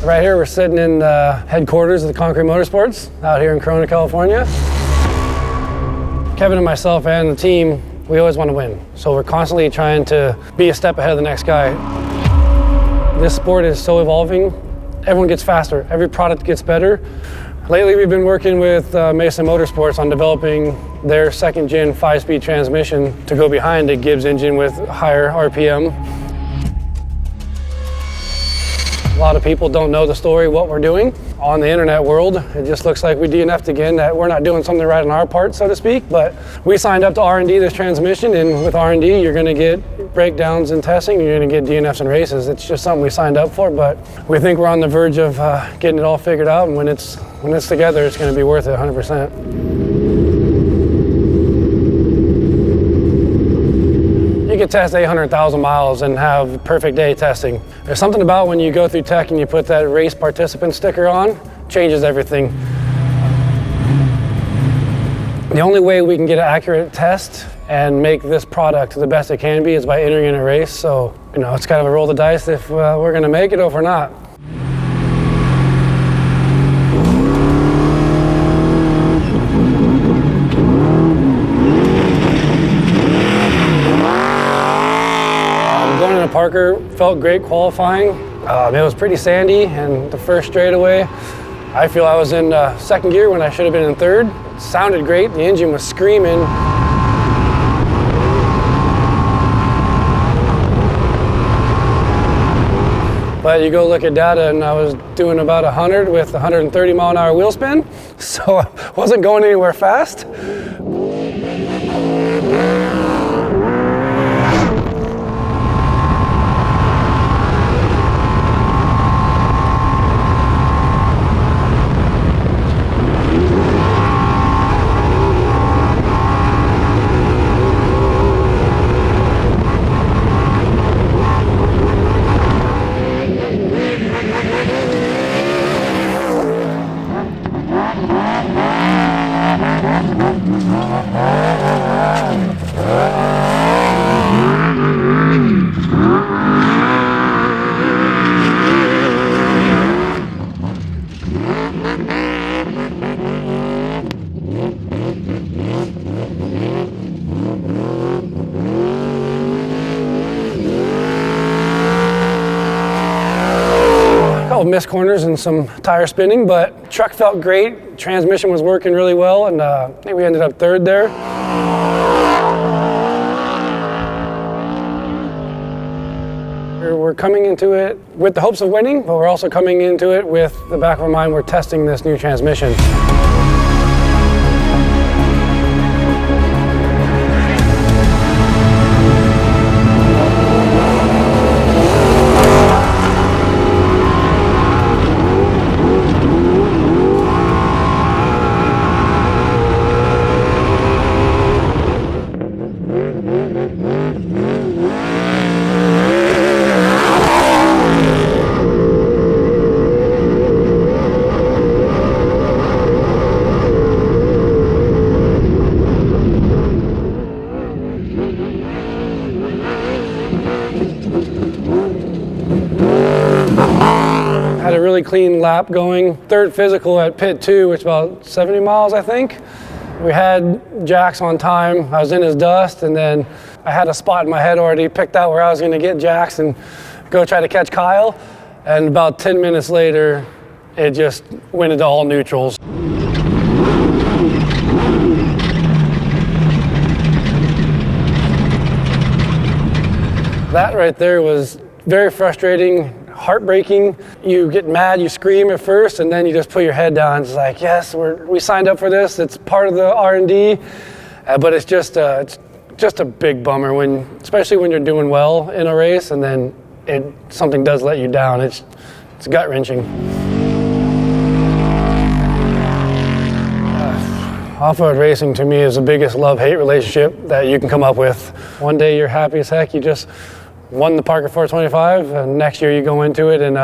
Right here, we're sitting in the headquarters of the Concrete Motorsports out here in Corona, California. Kevin and myself and the team, we always want to win. So we're constantly trying to be a step ahead of the next guy. This sport is so evolving. Everyone gets faster. Every product gets better. Lately, we've been working with Mason Motorsports on developing their second-gen 5-speed transmission to go behind a Gibbs engine with higher RPM. A lot of people don't know the story, what we're doing. On the internet world, it just looks like we DNF'd again, that we're not doing something right on our part, so to speak. But we signed up to R&D this transmission, and with R&D, you're gonna get breakdowns in testing, you're gonna get DNFs in races. It's just something we signed up for, but we think we're on the verge of getting it all figured out, and when it's together, it's gonna be worth it 100%. You could test 800,000 miles and have perfect day testing. There's something about when you go through tech and you put that race participant sticker on, changes everything. The only way we can get an accurate test and make this product the best it can be is by entering in a race. So, you know, it's kind of a roll the dice if we're gonna make it or if we're not. Parker felt great qualifying. It was pretty sandy, and the first straightaway, I feel I was in second gear when I should have been in third. It sounded great, the engine was screaming. But you go look at data, and I was doing about 100 with 130 mile an hour wheel spin, so I wasn't going anywhere fast. Missed corners and some tire spinning, but truck felt great. Transmission was working really well, and I think we ended up third there. We're coming into it with the hopes of winning, but we're also coming into it with the back of our mind, we're testing this new transmission. Had a really clean lap going. Third physical at pit 2, which is about 70 miles, I think. We had Jax on time. I was in his dust, and then I had a spot in my head already, picked out where I was gonna get Jax and go try to catch Kyle. And about 10 minutes later, it just went into all neutrals. That right there was very frustrating, heartbreaking. You get mad, you scream at first, and then you just put your head down. It's like, yes, we signed up for this. It's part of the R&D, but it's just a big bummer especially when you're doing well in a race, and then something does let you down. It's gut wrenching. Off-road racing to me is the biggest love-hate relationship that you can come up with. One day you're happy as heck, you just won the Parker 425, and next year you go into it and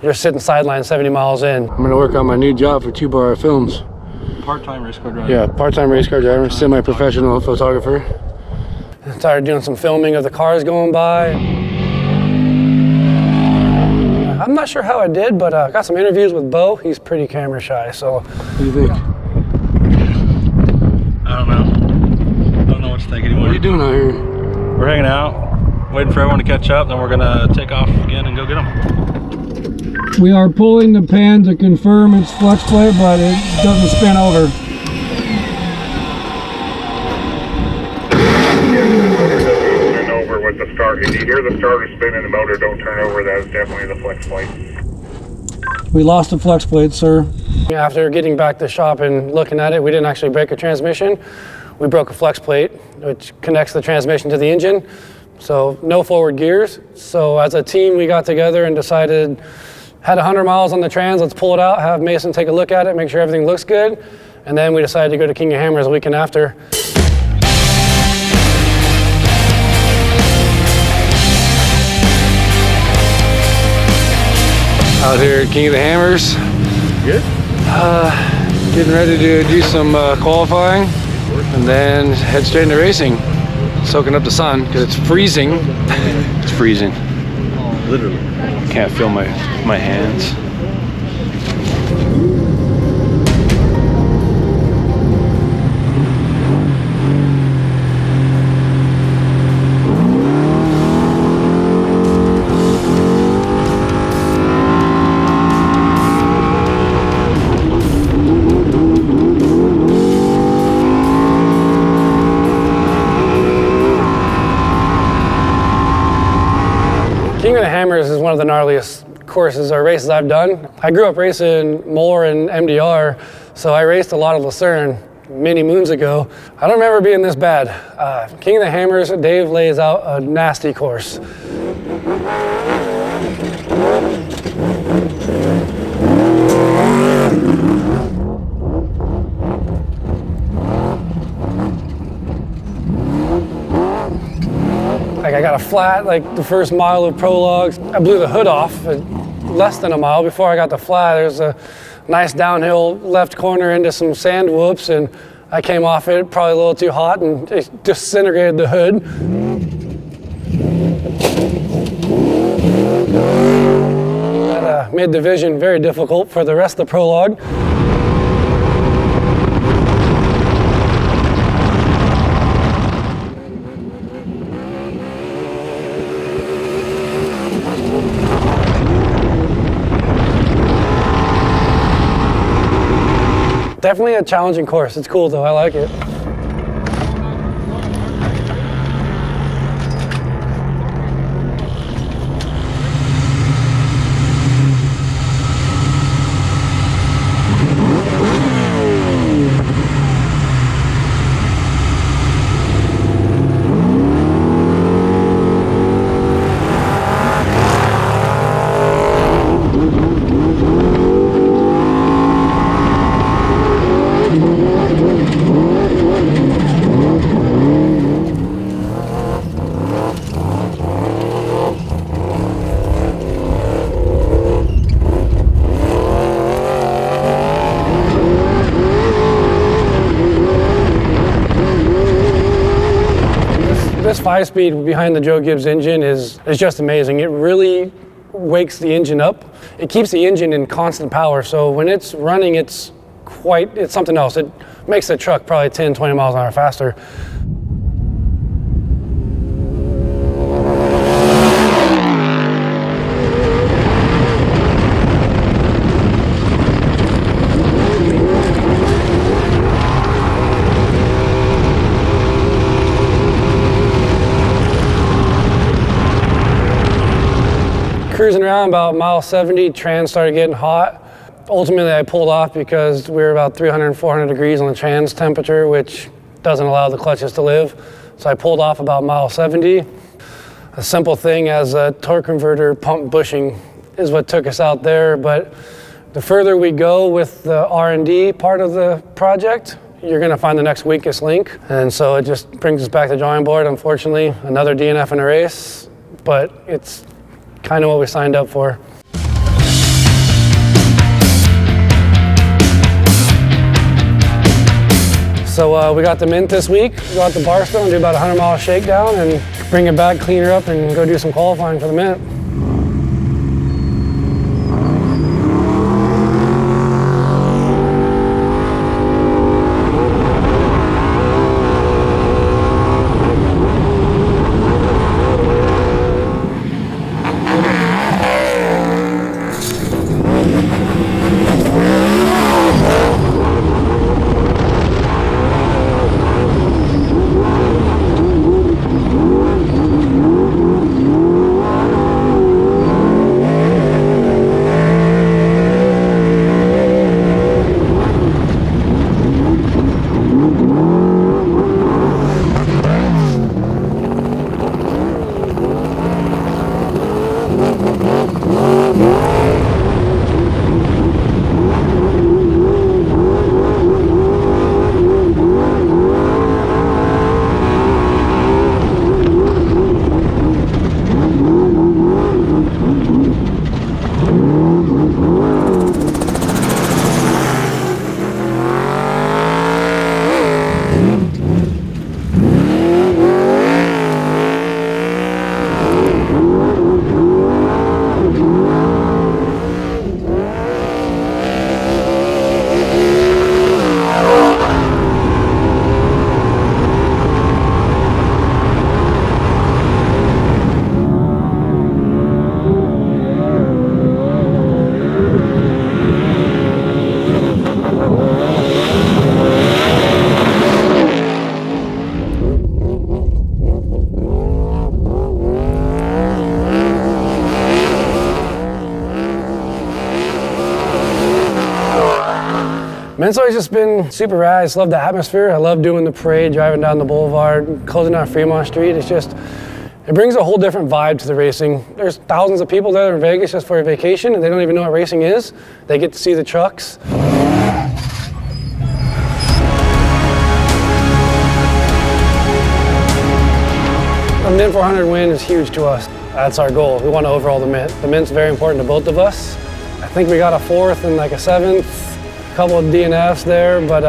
you're sitting sideline 70 miles in. I'm gonna work on my new job for Tuba Films. Part-time race car driver. Yeah, part-time race car driver, semi-professional photographer. I started doing some filming of the cars going by. I'm not sure how I did, but I got some interviews with Bo. He's pretty camera shy, so what do you think? I don't know. I don't know what to think anymore. What are you doing out here? We're hanging out, waiting for everyone to catch up, then we're gonna take off again and go get them. We are pulling the pan to confirm it's flex plate, but it doesn't spin over. With the start, if you hear the starter spin and the motor don't turn over, that is definitely the flex plate. We lost the flex plate, sir. After getting back to the shop and looking at it, we didn't actually break a transmission. We broke a flex plate, which connects the transmission to the engine. So no forward gears. So as a team, we got together and decided, had 100 miles on the trans, let's pull it out, have Mason take a look at it, make sure everything looks good. And then we decided to go to King of Hammers a weekend after. Out here at King of the Hammers. Good? Getting ready to do some qualifying and then head straight into racing. Soaking up the sun because it's freezing. It's freezing. Literally. Can't feel my hands. King of the Hammers is one of the gnarliest courses or races I've done. I grew up racing more in MDR, so I raced a lot of Lucerne many moons ago. I don't remember being this bad. King of the Hammers, Dave lays out a nasty course. Like I got a flat, like the first mile of prologues. I blew the hood off at less than a mile before I got the flat. There's a nice downhill left corner into some sand whoops, and I came off it probably a little too hot and it disintegrated the hood. That made the vision very difficult for the rest of the prologue. Definitely a challenging course. It's cool though, I like it. This 5-speed behind the Joe Gibbs engine is just amazing. It really wakes the engine up. It keeps the engine in constant power, so when it's running, it's something else. It makes the truck probably 10, 20 miles an hour faster. Cruising around about mile 70, trans started getting hot. Ultimately, I pulled off because we were about 300, 400 degrees on the trans temperature, which doesn't allow the clutches to live. So I pulled off about mile 70. A simple thing as a torque converter pump bushing is what took us out there. But the further we go with the R&D part of the project, you're gonna find the next weakest link. And so it just brings us back to the drawing board, unfortunately. Another DNF in a race, but it's kind of what we signed up for. So we got the mint this week. Go out to Barstow, do about a 100-mile shakedown and bring it back, clean her up, and go do some qualifying for the mint. Men's always just been super rad. I just love the atmosphere. I love doing the parade, driving down the boulevard, closing out Fremont Street. It's just, it brings a whole different vibe to the racing. There's thousands of people there in Vegas just for a vacation, and they don't even know what racing is. They get to see the trucks. A Mint 400 win is huge to us. That's our goal. We want to overall the Mint. The Mint's very important to both of us. I think we got a 4th and like a 7th, a couple of DNFs there, but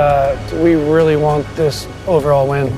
we really want this overall win.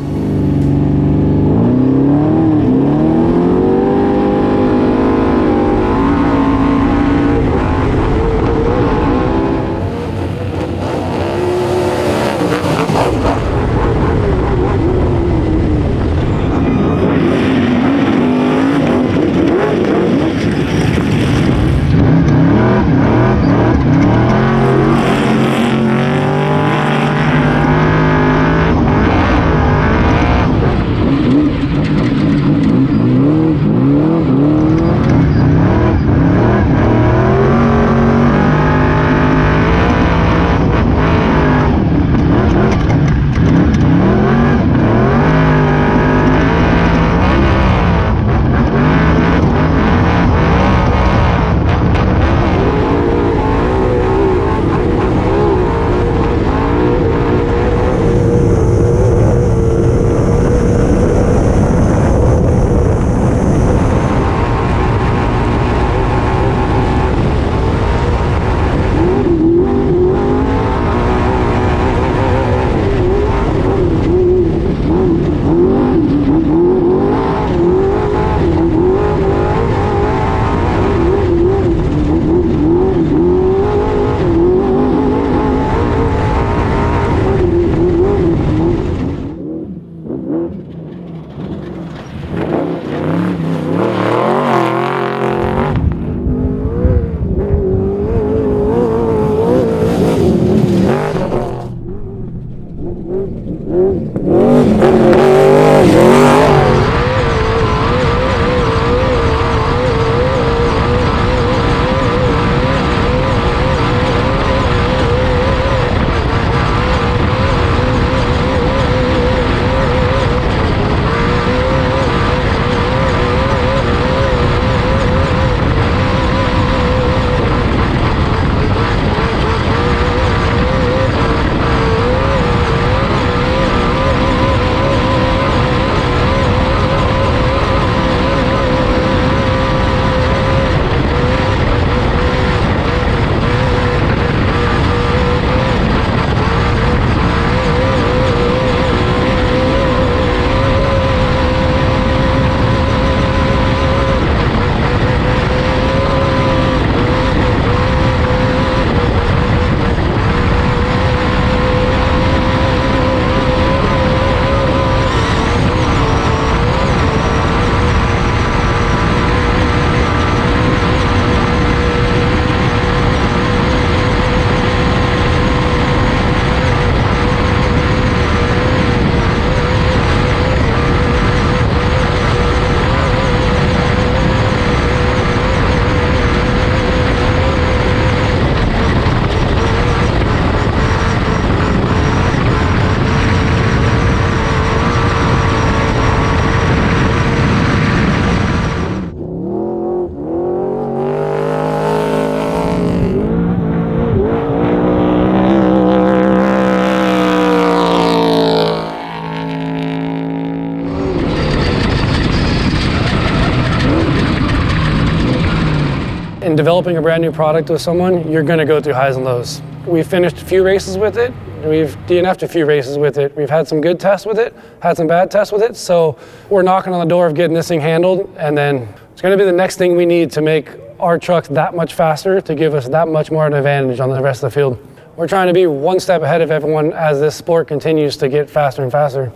In developing a brand new product with someone, you're going to go through highs and lows. We've finished a few races with it. We've DNF'd a few races with it. We've had some good tests with it, had some bad tests with it. So we're knocking on the door of getting this thing handled. And then it's going to be the next thing we need to make our trucks that much faster, to give us that much more of an advantage on the rest of the field. We're trying to be one step ahead of everyone as this sport continues to get faster and faster.